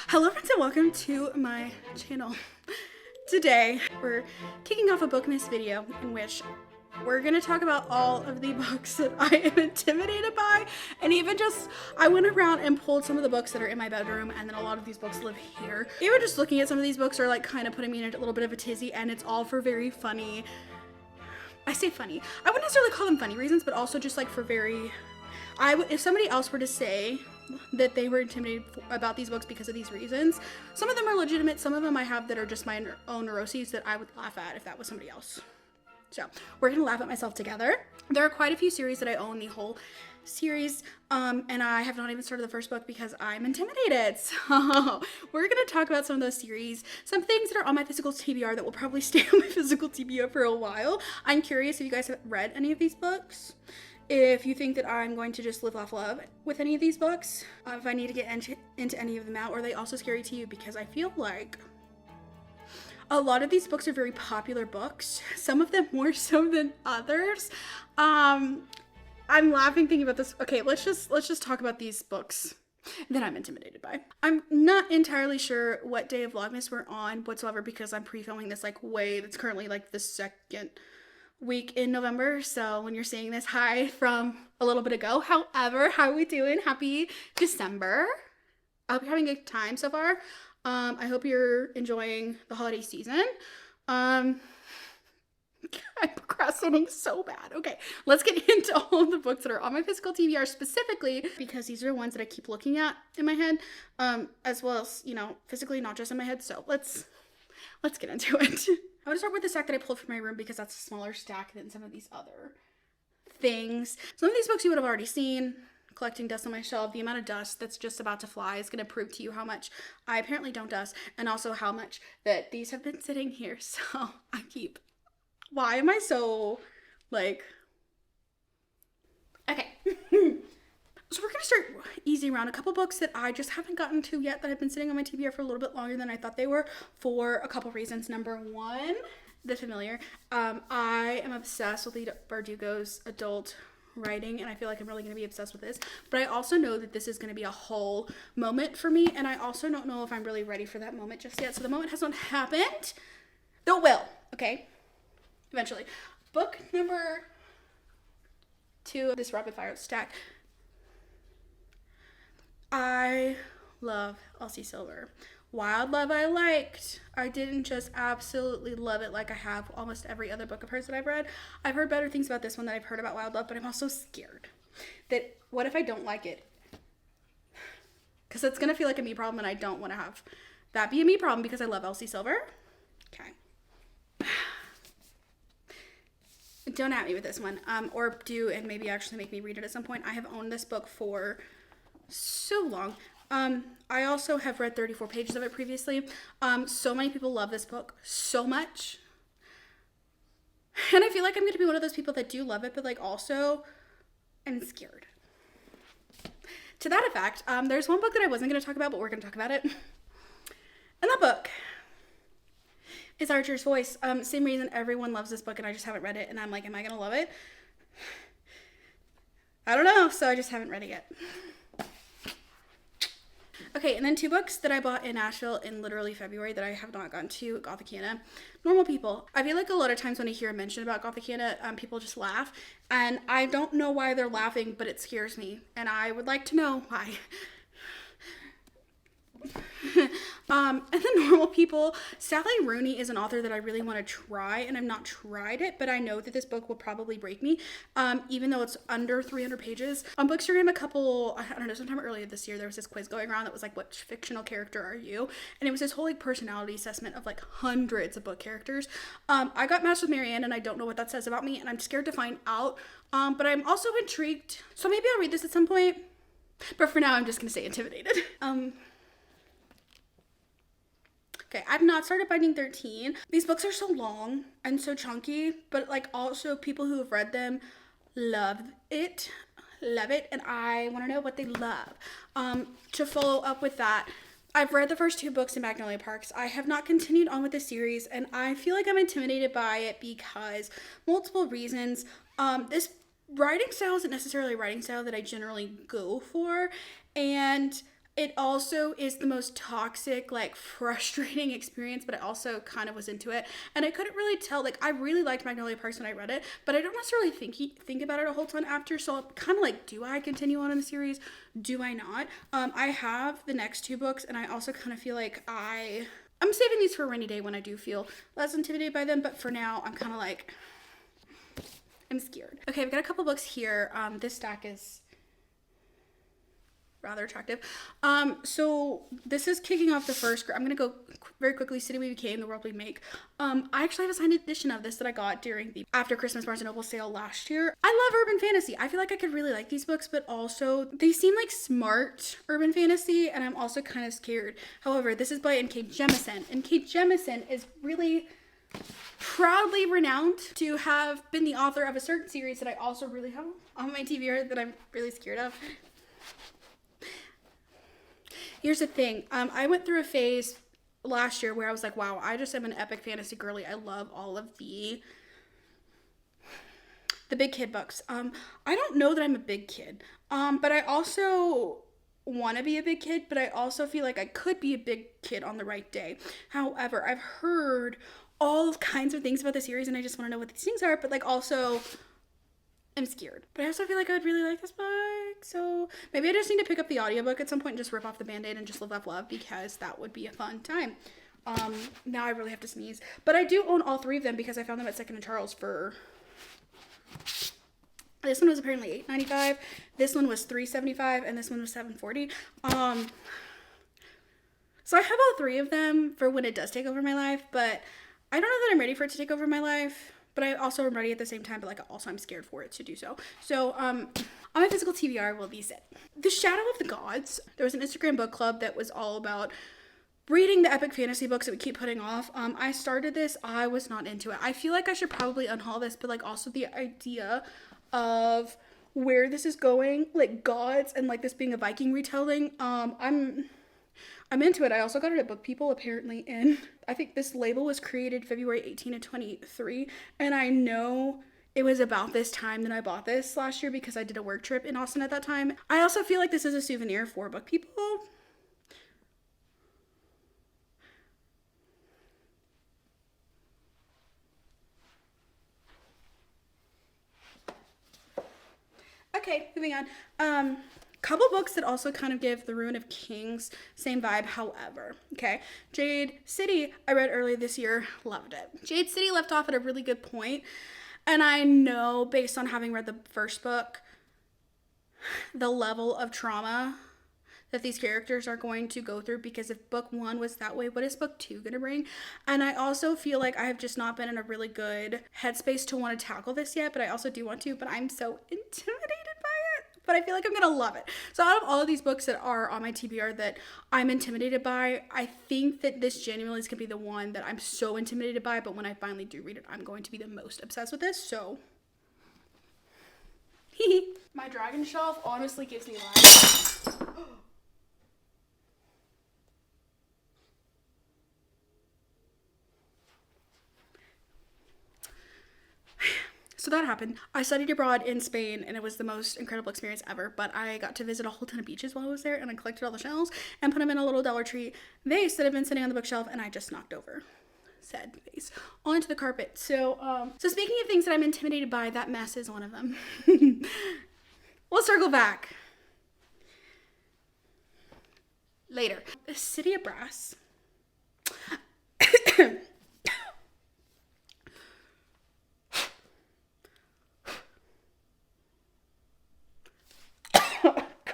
Hello friends and welcome to my channel. Today we're kicking off a bookmas video in which we're gonna talk about all of the books that I am intimidated by, and even just I went around and pulled some of the books that are in my bedroom, and then a lot of these books live here. Even just looking at some of these books are like kind of putting me in a little bit of a tizzy, and it's all for very funny, I say funny, I wouldn't necessarily call them funny reasons, but also just like for very, if somebody else were to say that they were intimidated about these books because of these reasons, some of them are legitimate, some of them I have that are just my own neuroses that I would laugh at if that was somebody else. So we're gonna laugh at myself together. There are quite a few series that I own the whole series, and I have not even started the first book because I'm intimidated. So we're gonna talk about some of those series, some things that are on my physical TBR that will probably stay on my physical TBR for a while. I'm curious if you guys have read any of these books. If you think that I'm going to just live, laugh, love with any of these books, if I need to get into any of them out, or are they also scary to you? Because I feel like a lot of these books are very popular books, some of them more so than others. I'm laughing thinking about this. Okay, let's just talk about these books that I'm intimidated by. I'm not entirely sure what day of Vlogmas we're on whatsoever because I'm pre-filming this it's currently like the second week in November, so when you're seeing this, hi from a little bit ago. However, how are we doing? Happy December. I hope you're having a good time so far. I hope you're enjoying the holiday season. I'm procrastinating so bad. Okay, let's get into all of the books that are on my physical TBR specifically because these are ones that I keep looking at in my head, as well as, physically, not just in my head. So let's get into it. I'm gonna start with the stack that I pulled from my room because that's a smaller stack than some of these other things. Some of these books you would have already seen. Collecting dust on my shelf, the amount of dust that's just about to fly is gonna prove to you how much I apparently don't dust, and also how much that these have been sitting here. So why am I so okay. So we're gonna start easy around a couple books that I just haven't gotten to yet that have been sitting on my TBR for a little bit longer than I thought they were, for a couple reasons. Number one, The Familiar. I am obsessed with Lee Bardugo's adult writing, and I feel like I'm really going to be obsessed with this, but I also know that this is going to be a whole moment for me, and I also don't know if I'm really ready for that moment just yet. So the moment has not happened, though it will, okay, eventually. Book number 2 of this rapid fire stack. I love Elsie Silver. Wild Love I liked. I didn't just absolutely love it like I have almost every other book of hers that I've read. I've heard better things about this one than I've heard about Wild Love, but I'm also scared that what if I don't like it? Because it's going to feel like a me problem, and I don't want to have that be a me problem because I love Elsie Silver. Okay. Don't at me with this one, or do and maybe actually make me read it at some point. I have owned this book for so long. I also have read 34 pages of it previously. So many people love this book so much. And I feel like I'm going to be one of those people that do love it, but also I'm scared. To that effect, there's one book that I wasn't going to talk about, but we're going to talk about it. And that book is Archer's Voice. Same reason everyone loves this book, and I just haven't read it, and I'm like, am I going to love it? I don't know, so I just haven't read it yet. Okay, and then 2 books that I bought in Nashville in literally February that I have not gotten to, Gothicana. Normal People. I feel like a lot of times when I hear a mention about Gothicana, people just laugh, and I don't know why they're laughing, but it scares me, and I would like to know why. And then Normal People. Sally Rooney is an author that I really want to try, and I've not tried it, but I know that this book will probably break me, even though it's under 300 pages. On Bookstagram sometime earlier this year, there was this quiz going around that was like, what fictional character are you? And it was this whole personality assessment of hundreds of book characters. I got matched with Marianne, and I don't know what that says about me, and I'm scared to find out, but I'm also intrigued, so maybe I'll read this at some point, but for now I'm just gonna stay intimidated. Okay, I've not started Binding 13. These books are so long and so chunky, but also people who have read them love it, and I want to know what they love. To follow up with that, I've read the first 2 books in Magnolia Parks. I have not continued on with the series, and I feel like I'm intimidated by it because multiple reasons. This writing style isn't necessarily a writing style that I generally go for, and it also is the most toxic, like frustrating experience, but I also kind of was into it. And I couldn't really tell, like I really liked Magnolia Parks when I read it, but I don't necessarily think about it a whole ton after. So I'm kind of like, do I continue on in the series? Do I not? I have the next two books, and I also kind of feel like I'm saving these for a rainy day when I do feel less intimidated by them, but for now I'm kind of like, I'm scared. Okay, I've got a couple books here. This stack is rather attractive. So this is kicking off the first. I'm gonna go very quickly. City We Became, The World We Make. I actually have a signed edition of this that I got during the after Christmas Barnes & Noble sale last year. I love urban fantasy. I feel like I could really like these books, but also they seem like smart urban fantasy, and I'm also kind of scared. However, this is by N.K. Jemisin. N.K. Jemisin is really proudly renowned to have been the author of a certain series that I also really have on my TBR that I'm really scared of. Here's the thing. I went through a phase last year where I was like, wow, I just am an epic fantasy girly. I love all of the big kid books. I don't know that I'm a big kid, but I also want to be a big kid, but I also feel like I could be a big kid on the right day. However, I've heard all kinds of things about the series, and I just want to know what these things are, but like also I'm scared. But I also feel like I would really like this book, so maybe I just need to pick up the audiobook at some point and just rip off the band-aid and just live up love, because that would be a fun time. Now I really have to sneeze. But I do own all three of them because I found them at Second and Charles for... This one was apparently $8.95, this one was $3.75, and this one was $7.40. So I have all three of them for when it does take over my life, but I don't know that I'm ready for it to take over my life. But I also am ready at the same time, but like also I'm scared for it to do so. So on my physical TBR will be it. The Shadow of the Gods. There was an Instagram book club that was all about reading the epic fantasy books that we keep putting off. I started this. I was not into it. I feel like I should probably unhaul this, but like also the idea of where this is going, like gods and like this being a Viking retelling. I'm into it. I also got it at Book People apparently I think this label was created February 18 of 23, and I know it was about this time that I bought this last year because I did a work trip in Austin at that time. I also feel like this is a souvenir for Book People. Okay, moving on. Couple books that also kind of give The Ruin of Kings same vibe, however. Okay, Jade City I read earlier this year, loved it. Jade City left off at a really good point, and I know based on having read the first book, the level of trauma that these characters are going to go through, because if book one was that way, what is book two gonna bring? And I also feel like I have just not been in a really good headspace to want to tackle this yet, but I also do want to, but I'm so intimidated by it. But I feel like I'm gonna love it. So out of all of these books that are on my TBR that I'm intimidated by, I think that this genuinely is gonna be the one that I'm so intimidated by, but when I finally do read it, I'm going to be the most obsessed with this, so. My dragon shelf honestly gives me life. So that happened. I studied abroad in Spain, and it was the most incredible experience ever, but I got to visit a whole ton of beaches while I was there, and I collected all the shells and put them in a little Dollar Tree vase that had been sitting on the bookshelf, and I just knocked over said vase onto the carpet. So speaking of things that I'm intimidated by, that mess is one of them. We'll circle back later. City of Brass.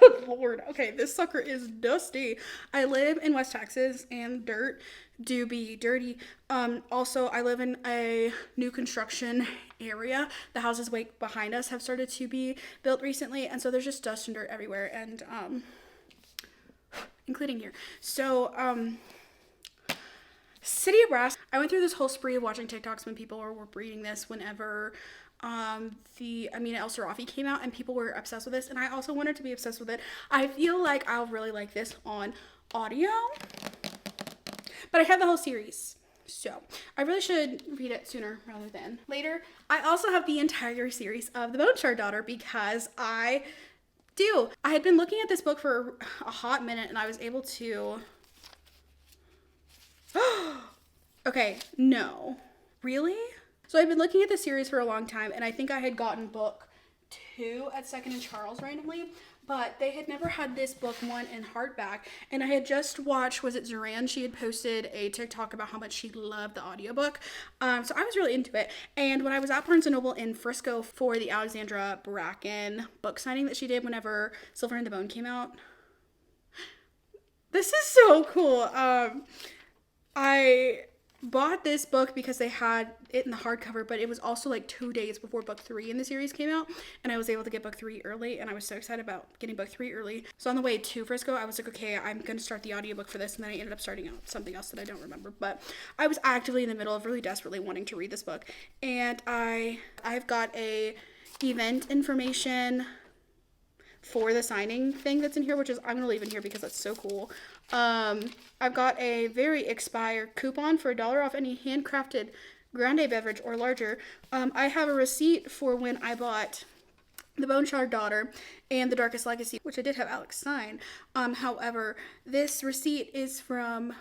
Good Lord. Okay, this sucker is dusty. I live in West Texas, and dirt do be dirty. Also, I live in a new construction area. The houses behind us have started to be built recently, and so there's just dust and dirt everywhere, and including here. So City of Brass. I went through this whole spree of watching TikToks when people were reading this whenever the Amina El Sarafi came out, and people were obsessed with this, and I also wanted to be obsessed with it. I feel like I'll really like this on audio, but I have the whole series, so I really should read it sooner rather than later. I also have the entire series of The Bone Shard Daughter because I I had been looking at this book for a hot minute and I was able to... Okay, no. Really? So I've been looking at this series for a long time and I think I had gotten book 2 at Second and Charles randomly, but they had never had this book 1 in hardback. And I had just watched, was it Zoran? She had posted a TikTok about how much she loved the audiobook. So I was really into it. And when I was at Barnes & Noble in Frisco for the Alexandra Bracken book signing that she did whenever Silver and the Bone came out. This is so cool. I bought this book because they had it in the hardcover, but it was also like 2 days before book 3 in the series came out, and I was able to get book 3 early, and I was so excited about getting book 3 early. So on the way to Frisco, I was like, okay, I'm gonna start the audiobook for this, and then I ended up starting out something else that I don't remember, but I was actively in the middle of really desperately wanting to read this book, and I've got a event information for the signing thing that's in here, which is, I'm gonna leave in here because that's so cool. I've got a very expired coupon for $1 off any handcrafted grande beverage or larger. I have a receipt for when I bought The Bone Shard Daughter and The Darkest Legacy, which I did have Alex sign. However, this receipt is from,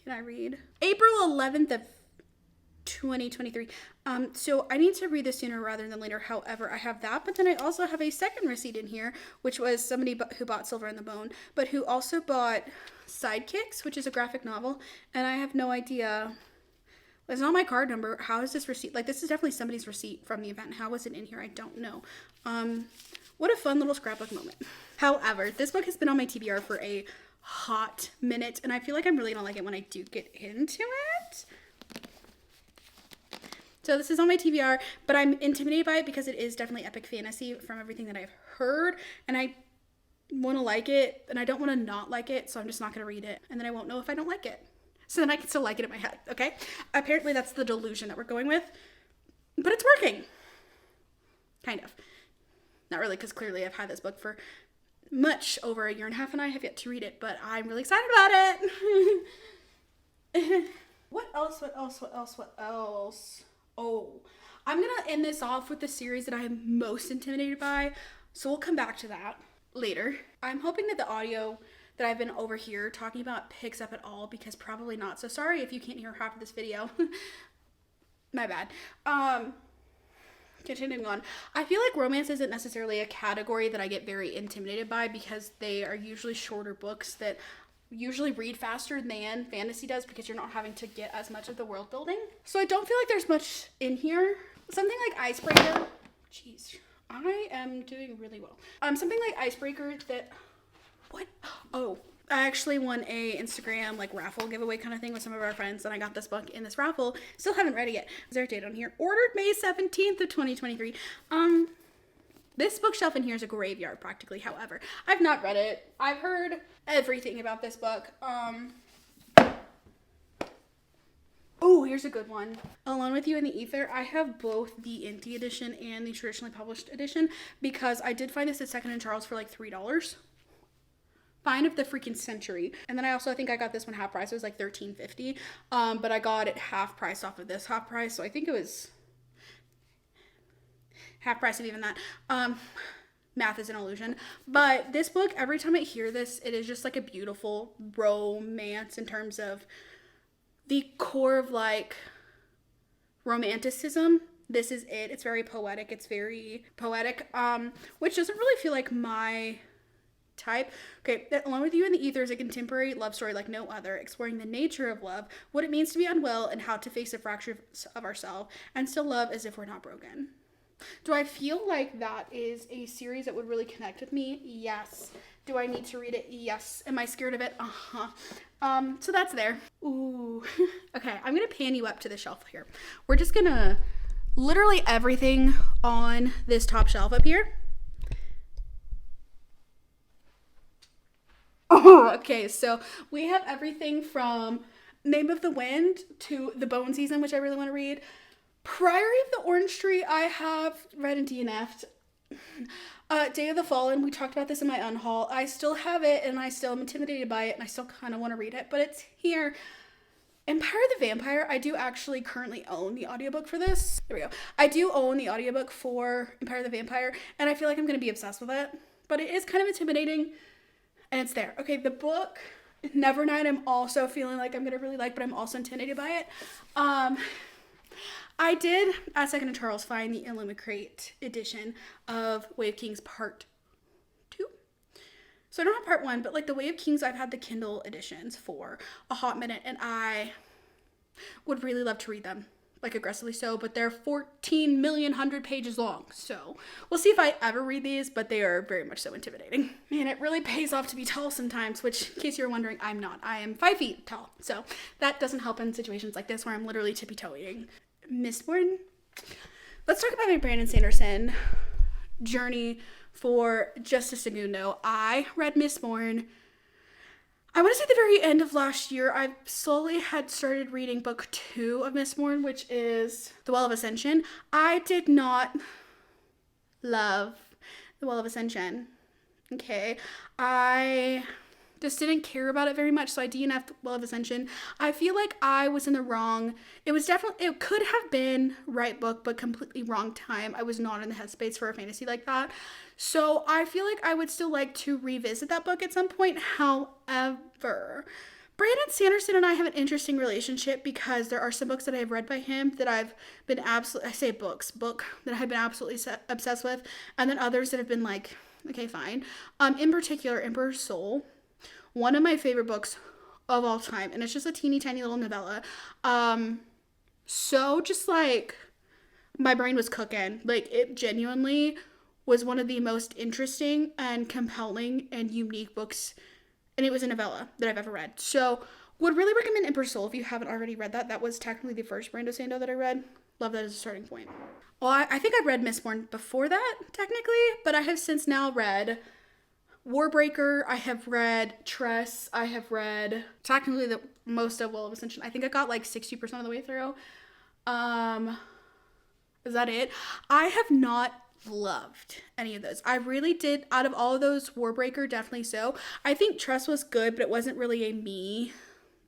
can I read? April 11th of 2023. So I need to read this sooner rather than later. However, I have that, but then I also have a second receipt in here, which was somebody who bought Silver and the Bone, but who also bought Sidekicks, which is a graphic novel, and I have no idea. It's not my card number. How is this receipt? Like, this is definitely somebody's receipt from the event. How was it in here? I don't know. What a fun little scrapbook moment. However, this book has been on my TBR for a hot minute, and I feel like I'm really gonna like it when I do get into it. So this is on my TBR, but I'm intimidated by it because it is definitely epic fantasy from everything that I've heard, and I want to like it, and I don't want to not like it, so I'm just not going to read it, and then I won't know if I don't like it. So then I can still like it in my head, okay? Apparently that's the delusion that we're going with, but it's working. Kind of. Not really, because clearly I've had this book for much over a year and a half, and I have yet to read it, but I'm really excited about it. What else? Oh, I'm going to end this off with the series that I'm most intimidated by, so we'll come back to that later. I'm hoping that the audio that I've been over here talking about picks up at all, because probably not, so sorry if you can't hear half of this video. My bad. Continuing on, I feel like romance isn't necessarily a category that I get very intimidated by, because they are usually shorter books that usually read faster than fantasy does, because you're not having to get as much of the world building. So I don't feel like there's much in here. Something like Icebreaker. Jeez, I am doing really well. Something like Icebreaker that, what? Oh, I actually won a Instagram like raffle giveaway kind of thing with some of our friends, and I got this book in this raffle. Still haven't read it yet. Is there a date on here? Ordered May 17th of 2023. This bookshelf in here is a graveyard practically. However, I've not read it. I've heard everything about this book. Oh, here's a good one. Alone with You in the Ether. I have both the indie edition and the traditionally published edition, because I did find this at Second and Charles for like $3. Fine of the freaking century. And then I think I got this one half price. It was like $13.50. But I got it half price off of this half price. So I think it was half price of even that. Math is an illusion. But this book, every time I hear this, it is just like a beautiful romance in terms of the core of like romanticism. This is it. It's very poetic. Which doesn't really feel like my type. Okay, Alone with You in the Ether is a contemporary love story like no other, exploring the nature of love, what it means to be unwell, and how to face the fracture of ourselves and still love as if we're not broken. Do I feel like that is a series that would really connect with me? Yes. Do I need to read it? Yes. Am I scared of it? Uh-huh. So that's there. Ooh. Okay, I'm gonna pan you up to the shelf here. We're just gonna, literally everything on this top shelf up here. Oh, okay, so we have everything from Name of the Wind to The Bone Season, which I really want to read. Priory of the Orange Tree, I have read and DNF'd. Day of the Fallen, we talked about this in my unhaul. I still have it, and I still am intimidated by it, and I still kind of want to read it, but it's here. Empire the Vampire, I do actually currently own the audiobook for this. There we go. I do own the audiobook for Empire the Vampire, and I feel like I'm going to be obsessed with it. But it is kind of intimidating, and it's there. Okay, the book, Nevernight, I'm also feeling like I'm going to really like, but I'm also intimidated by it. I did, at Second and Charles, find the Illumicrate edition of Way of Kings Part 2. So I don't have part 1, but like the Way of Kings, I've had the Kindle editions for a hot minute, and I would really love to read them, like aggressively so, but they're 14 million hundred pages long. So we'll see if I ever read these, but they are very much so intimidating. And it really pays off to be tall sometimes, which, in case you're wondering, I'm not. I am 5 feet tall. So that doesn't help in situations like this where I'm literally tippy-toeing. Mistborn. Let's talk about my Brandon Sanderson journey for just a segundo. I read Mistborn, I want to say at the very end of last year. I slowly had started reading book 2 of Mistborn, which is The Well of Ascension. I did not love The Well of Ascension. Okay. I just didn't care about it very much, so I DNF'd Well of Ascension. I feel like I was in the wrong, it could have been right book, but completely wrong time. I was not in the headspace for a fantasy like that. So I feel like I would still like to revisit that book at some point. However, Brandon Sanderson and I have an interesting relationship because there are some books that I have read by him that I've been book that I've been absolutely obsessed with, and then others that have been like, okay, fine. In particular, Emperor's Soul, one of my favorite books of all time, and it's just a teeny tiny little novella. So just like my brain was cooking. Like, it genuinely was one of the most interesting and compelling and unique books, and it was a novella that I've ever read. So would really recommend Emperor's Soul if you haven't already read that. That was technically the first Brando Sando that I read. Love that as a starting point. Well, I think I read Mistborn before that, technically, but I have since now read Warbreaker, I have read Tress, I have read technically the most of Well of Ascension. I think I got like 60% of the way through. Is that it? I have not loved any of those. I really did, out of all of those, Warbreaker, definitely so. I think Tress was good, but it wasn't really a me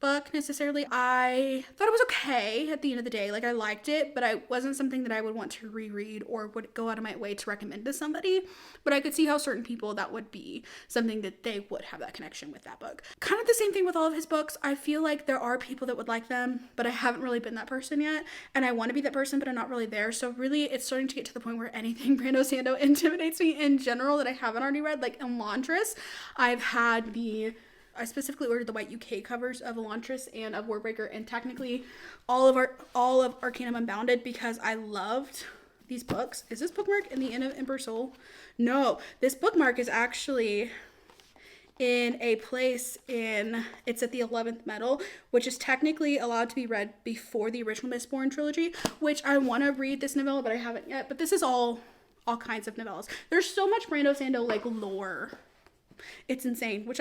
book necessarily. I thought it was okay at the end of the day. Like, I liked it, but it wasn't something that I would want to reread or would go out of my way to recommend to somebody. But I could see how certain people, that would be something that they would have that connection with that book. Kind of the same thing with all of his books. I feel like there are people that would like them, but I haven't really been that person yet. And I want to be that person, but I'm not really there. So really, it's starting to get to the point where anything Brando Sando intimidates me in general that I haven't already read. Like Elantris, I specifically ordered the white UK covers of Elantris and of Warbreaker, and technically all of Arcanum Unbounded, because I loved these books. Is this bookmark in the end of Emperor's Soul? No, this bookmark is actually in a place it's at the 11th Metal, which is technically allowed to be read before the original Mistborn trilogy, which I want to read this novella, but I haven't yet. But this is all kinds of novellas. There's so much Brando Sando like lore. It's insane, which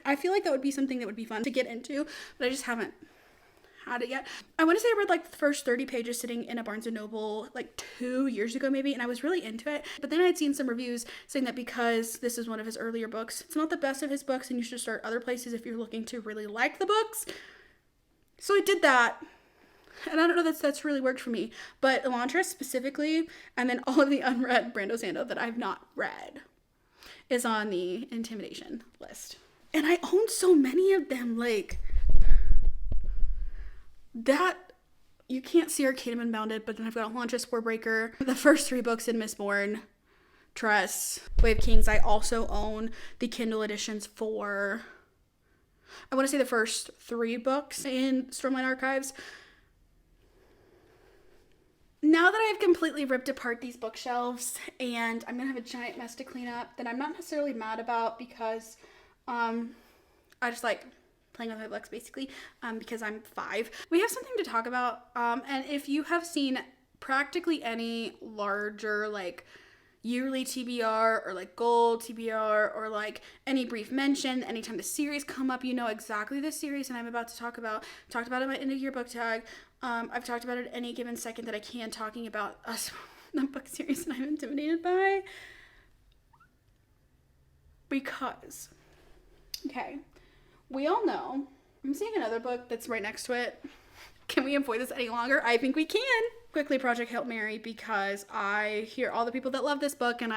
I feel like that would be something that would be fun to get into, but I just haven't had it yet. I want to say I read like the first 30 pages sitting in a Barnes & Noble like 2 years ago maybe, and I was really into it. But then I had seen some reviews saying that because this is one of his earlier books, it's not the best of his books, and you should start other places if you're looking to really like the books. So I did that, and I don't know that that's really worked for me. But Elantris specifically, and then all of the unread Brando Sando that I've not read, is on the intimidation list. And I own so many of them, like, that, you can't see Arcanum Unbounded, but then I've got Elantris, Warbreaker, the first 3 books in Mistborn, Tress, Way of Kings. I also own the Kindle editions for, I want to say the first 3 books in Stormlight Archives. Now that I've completely ripped apart these bookshelves, and I'm going to have a giant mess to clean up that I'm not necessarily mad about, because I just like playing with my books basically, because I'm 5. We have something to talk about, and if you have seen practically any larger like yearly TBR or like gold TBR or like any brief mention, anytime the series come up, you know exactly the series and I'm about to talk about. Talked about it in my end of year book tag. I've talked about it any given second that I can, talking about the book series that I'm intimidated by. Because, okay, we all know I'm seeing another book that's right next to it. Can we avoid this any longer? I think we can. Quickly, Project Hail Mary, because I hear all the people that love this book and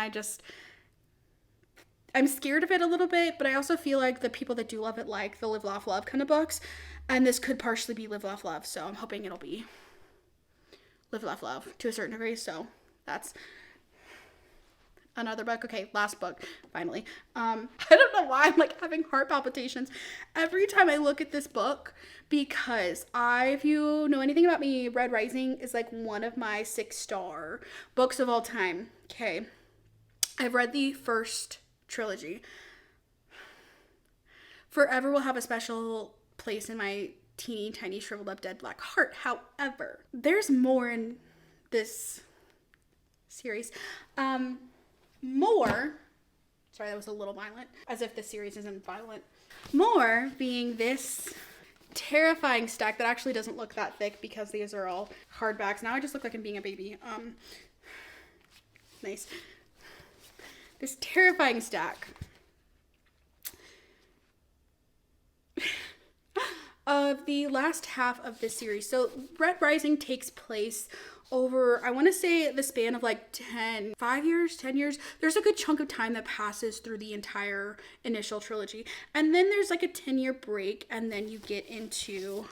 I'm scared of it a little bit, but I also feel like the people that do love it like the Live, Laugh, Love kind of books, and this could partially be Live, Laugh, Love, so I'm hoping it'll be Live, Laugh, Love to a certain degree, so that's another book. Okay, last book, finally. I don't know why I'm like having heart palpitations every time I look at this book, because if you know anything about me, Red Rising is like one of my 6-star books of all time. Okay, I've read the first trilogy. Forever will have a special place in my teeny tiny shriveled up dead black heart. However, there's more in this series. More, sorry, that was a little violent, as if this series isn't violent. More being this terrifying stack that actually doesn't look that thick because these are all hardbacks. Now I just look like I'm being a baby. Nice. This terrifying stack of the last half of this series. So Red Rising takes place over, I want to say, the span of like 10 years. There's a good chunk of time that passes through the entire initial trilogy. And then there's like a 10-year break, and then you get into,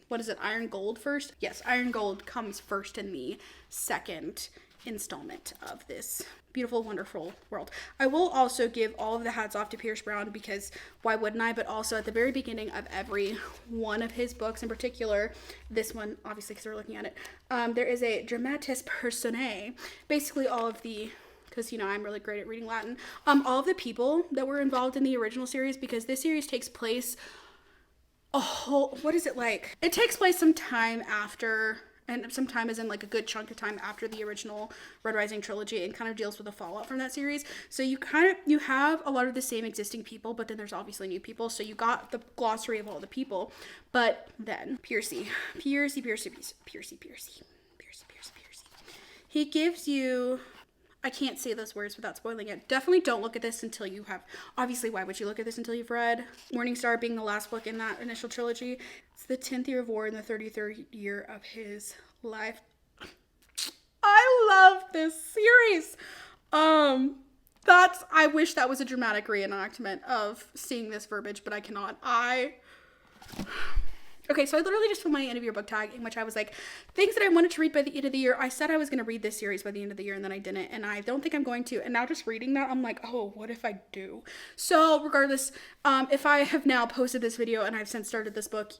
what is it, Iron Gold first? Yes, Iron Gold comes first in the second installment of this beautiful, wonderful world. I will also give all of the hats off to Pierce Brown, because why wouldn't I? But also at the very beginning of every one of his books, in particular this one, obviously because we're looking at it, there is a dramatis personae. Basically all of the, because you know I'm really great at reading Latin, all of the people that were involved in the original series, because this series takes place what is it like? It takes place some time after, and some time is in like a good chunk of time after the original Red Rising trilogy, and kind of deals with the fallout from that series. So you have a lot of the same existing people, but then there's obviously new people. So you got the glossary of all the people, but then Piercy. He gives you, I can't say those words without spoiling it. Definitely don't look at this until you have, obviously why would you look at this until you've read Morningstar, being the last book in that initial trilogy. It's the 10th year of war and the 33rd year of his life. I love this series. I wish that was a dramatic reenactment of seeing this verbiage, but I cannot. Okay, so I literally just put my end of year book tag, in which I was like, things that I wanted to read by the end of the year. I said I was going to read this series by the end of the year, and then I didn't, and I don't think I'm going to. And now just reading that, I'm like, oh, what if I do? So regardless, if I have now posted this video and I've since started this book,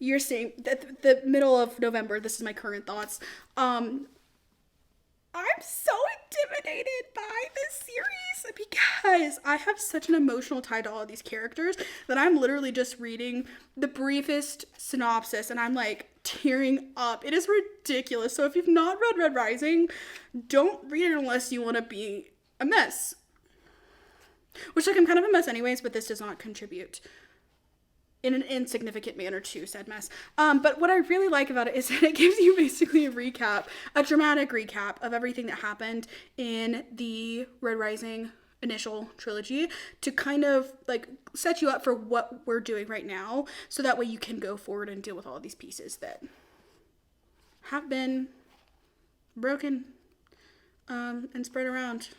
you're seeing that the middle of November, this is my current thoughts. I'm so intimidated by this series because I have such an emotional tie to all of these characters that I'm literally just reading the briefest synopsis and I'm like tearing up. It is ridiculous. So if you've not read Red Rising, don't read it unless you want to be a mess. Which, like, I'm kind of a mess anyways, but this does not contribute in an insignificant manner to said mess. But what I really like about it is that it gives you basically a dramatic recap of everything that happened in the Red Rising initial trilogy to kind of like set you up for what we're doing right now, so that way you can go forward and deal with all of these pieces that have been broken and spread around.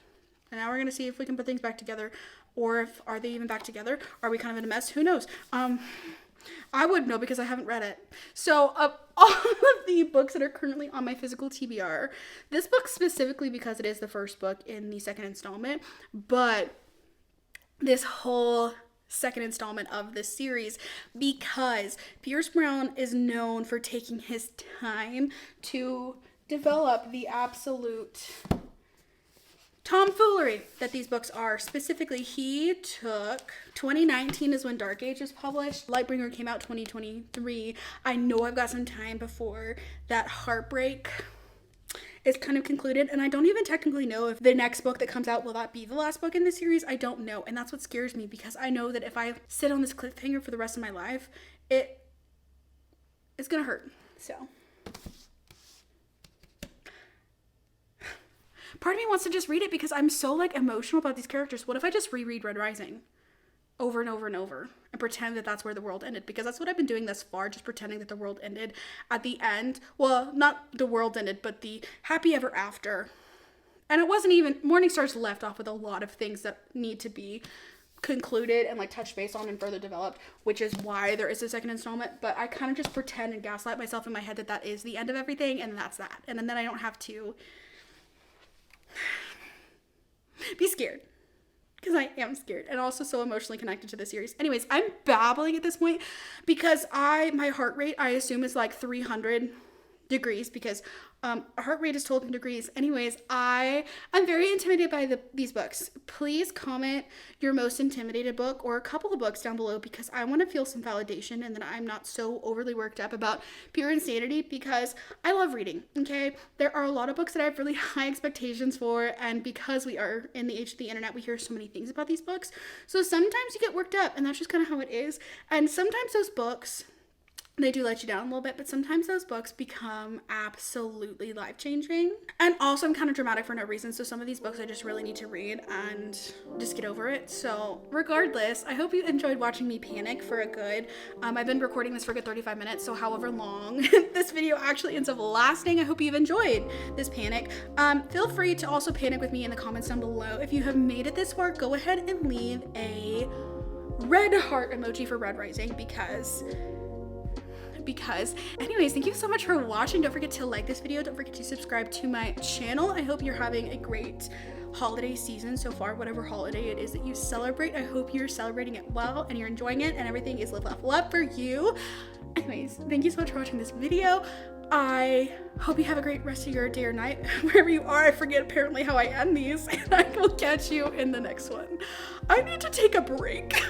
And now we're going to see if we can put things back together. Or are they even back together? Are we kind of in a mess? Who knows? I would know because I haven't read it. So of all of the books that are currently on my physical TBR, this book specifically because it is the first book in the second installment, but this whole second installment of this series, because Pierce Brown is known for taking his time to develop the absolute tomfoolery that these books are. Specifically, he took 2019 is when Dark Age was published. Lightbringer came out 2023. I know I've got some time before that heartbreak is kind of concluded, and I don't even technically know if the next book that comes out will that be the last book in the series. I don't know, and that's what scares me, because I know that if I sit on this cliffhanger for the rest of my life, it's gonna hurt. So part of me wants to just read it because I'm so like emotional about these characters. What if I just reread Red Rising? over and over and over and pretend that that's where the world ended, because that's what I've been doing thus far, just pretending that the world ended at the end. Well, not the world ended, but the happy ever after. And it wasn't even, Morningstar's left off with a lot of things that need to be concluded and like touched base on and further developed, which is why there is a second installment. But I kind of just pretend and gaslight myself in my head that that is the end of everything, and that's that. And then I don't have to be scared, because I am scared and also so emotionally connected to the series. Anyways, I'm babbling at this point because my heart rate, I assume, is like 300 degrees, because heart rate is told in degrees. Anyways, I'm very intimidated by these books. Please comment your most intimidated book or a couple of books down below, because I want to feel some validation and that I'm not so overly worked up about pure insanity, because I love reading, okay? There are a lot of books that I have really high expectations for, and because we are in the age of the internet, we hear so many things about these books. So sometimes you get worked up, and that's just kind of how it is. And sometimes those books, they do let you down a little bit, but sometimes those books become absolutely life-changing. And also, I'm kind of dramatic for no reason, so some of these books I just really need to read and just get over it. So regardless, I hope you enjoyed watching me panic for a good, I've been recording this for a good 35 minutes, so however long this video actually ends up lasting, I hope you've enjoyed this panic. Feel free to also panic with me in the comments down below. If you have made it this far, go ahead and leave a red heart emoji for Red Rising, because anyways, thank you so much for watching. Don't forget to like this video. Don't forget to subscribe to my channel. I hope you're having a great holiday season so far, whatever holiday it is that you celebrate. I hope you're celebrating it well and you're enjoying it and everything is level up for you. Anyways, thank you so much for watching this video. I hope you have a great rest of your day or night, wherever you are. I forget apparently how I end these, and I will catch you in the next one. I need to take a break.